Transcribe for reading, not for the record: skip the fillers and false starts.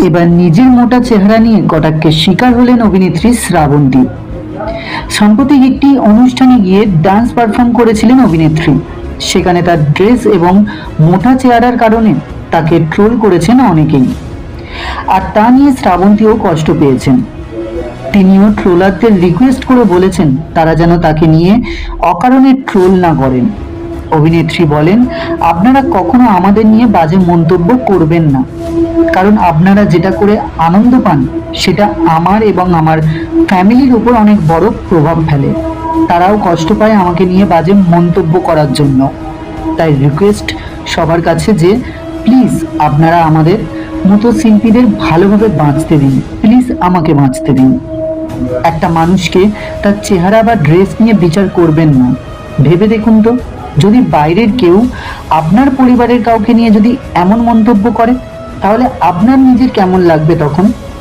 এবার নিজের মোটা চেহারা নিয়ে কটাক্ষের শিকার হলেন অভিনেত্রী শ্রাবন্তী। সাম্প্রতিক একটি অনুষ্ঠানে গিয়ে ডান্স পারফর্ম করেছিলেন অভিনেত্রী। সেখানে তার ড্রেস এবং মোটা চেহারার কারণে তাকে ট্রোল করেছেন অনেকেই, আর তা নিয়ে শ্রাবন্তীও কষ্ট পেয়েছেন। তিনিও ট্রোলারদের রিকোয়েস্ট করে বলেছেন তারা যেন তাকে নিয়ে অকারণে ট্রোল না করেন। অভিনেত্রী বলেন, আপনারা কখনো আমাদের নিয়ে বাজে মন্তব্য করবেন না, কারণ আপনারা যেটা করে আনন্দ পান সেটা আমার এবং আমার ফ্যামিলির উপর অনেক বড় প্রভাব ফেলে। তারাও কষ্ট পায় আমাকে নিয়ে বাজে মন্তব্য করার জন্য। তাই রিকোয়েস্ট সবার কাছে যে প্লিজ আপনারা আমাদের মতো শিল্পীদের ভালোভাবে বাঁচতে দিন, প্লিজ আমাকে বাঁচতে দিন। একটা মানুষকে তার চেহারা বা ড্রেস নিয়ে বিচার করবেন না। ভেবে দেখুন তো, যদি বাইরের কেউ আপনার পরিবারের কাউকে নিয়ে যদি এমন মন্তব্য করে, তাহলে আপনার নিজের কেমন লাগবে তখন?